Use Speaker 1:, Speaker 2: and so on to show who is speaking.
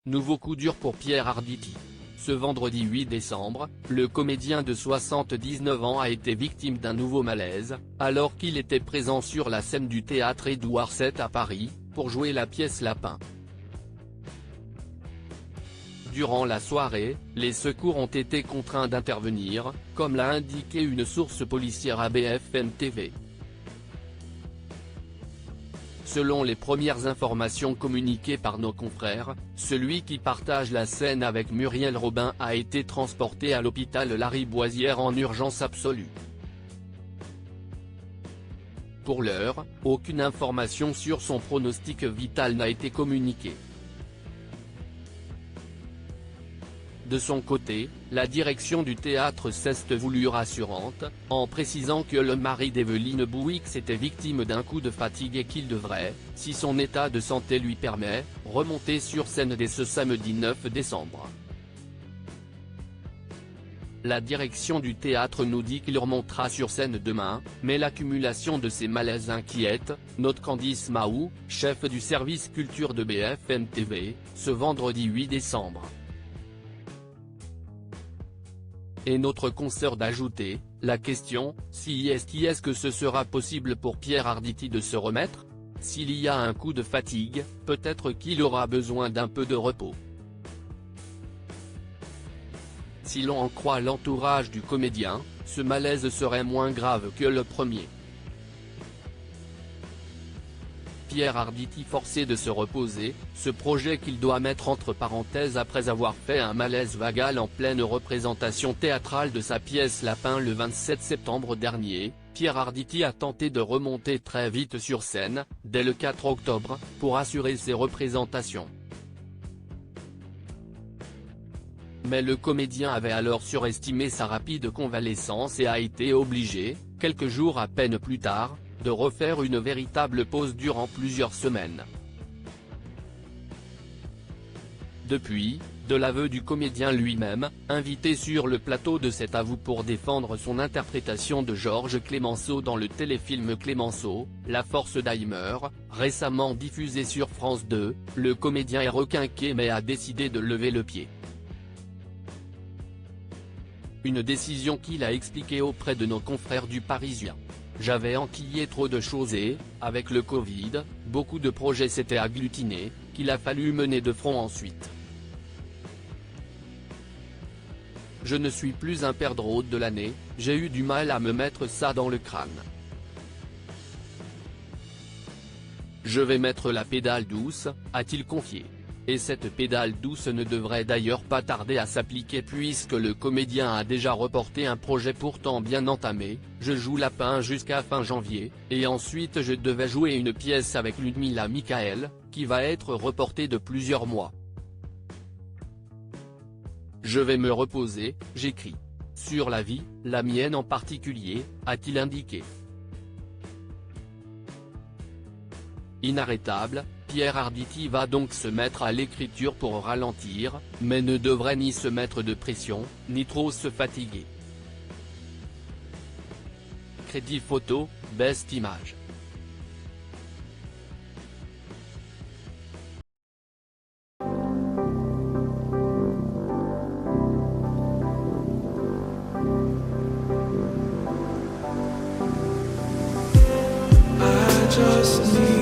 Speaker 1: Nouveau coup dur pour Pierre Arditi. Ce vendredi 8 décembre, le comédien de 79 ans a été victime d'un nouveau malaise, alors qu'il était présent sur la scène du théâtre Édouard VII à Paris, pour jouer la pièce Lapin. Durant la soirée, les secours ont été contraints d'intervenir, comme l'a indiqué une source policière à BFM TV. Selon les premières informations communiquées par nos confrères, celui qui partage la scène avec Muriel Robin a été transporté à l'hôpital Lariboisière en urgence absolue. Pour l'heure, aucune information sur son pronostic vital n'a été communiquée. De son côté, la direction du théâtre s'est voulue rassurante, en précisant que le mari d'Evelyne Bouix était victime d'un coup de fatigue et qu'il devrait, si son état de santé lui permet, remonter sur scène dès ce samedi 9 décembre. La direction du théâtre nous dit qu'il remontera sur scène demain, mais l'accumulation de ces malaises inquiète, note Candice Mahou, chef du service culture de BFM TV, ce vendredi 8 décembre. Et notre consoeur d'ajouter, la question, si est-ce que ce sera possible pour Pierre Arditi de se remettre? S'il y a un coup de fatigue, peut-être qu'il aura besoin d'un peu de repos. Si l'on en croit l'entourage du comédien, ce malaise serait moins grave que le premier. Pierre Arditi forcé de se reposer, ce projet qu'il doit mettre entre parenthèses après avoir fait un malaise vagal en pleine représentation théâtrale de sa pièce Lapin le 27 septembre dernier, Pierre Arditi a tenté de remonter très vite sur scène, dès le 4 octobre, pour assurer ses représentations. Mais le comédien avait alors surestimé sa rapide convalescence et a été obligé, quelques jours à peine plus tard, de refaire une véritable pause durant plusieurs semaines. Depuis, de l'aveu du comédien lui-même, invité sur le plateau de Cet à vous pour défendre son interprétation de Georges Clemenceau dans le téléfilm Clemenceau, La force d'Alzheimer, récemment diffusé sur France 2, le comédien est requinqué mais a décidé de lever le pied. Une décision qu'il a expliquée auprès de nos confrères du Parisien. J'avais enquillé trop de choses et, avec le Covid, beaucoup de projets s'étaient agglutinés, qu'il a fallu mener de front ensuite. Je ne suis plus un perdreau de l'année, j'ai eu du mal à me mettre ça dans le crâne. Je vais mettre la pédale douce, a-t-il confié. Et cette pédale douce ne devrait d'ailleurs pas tarder à s'appliquer puisque le comédien a déjà reporté un projet pourtant bien entamé, je joue Lapin jusqu'à fin janvier, et ensuite je devais jouer une pièce avec Ludmilla Michael, qui va être reportée de plusieurs mois. Je vais me reposer, j'écris. Sur la vie, la mienne en particulier, a-t-il indiqué. Inarrêtable, Pierre Arditi va donc se mettre à l'écriture pour ralentir, mais ne devrait ni se mettre de pression, ni trop se fatiguer. Crédit photo, Best Image.
Speaker 2: I just need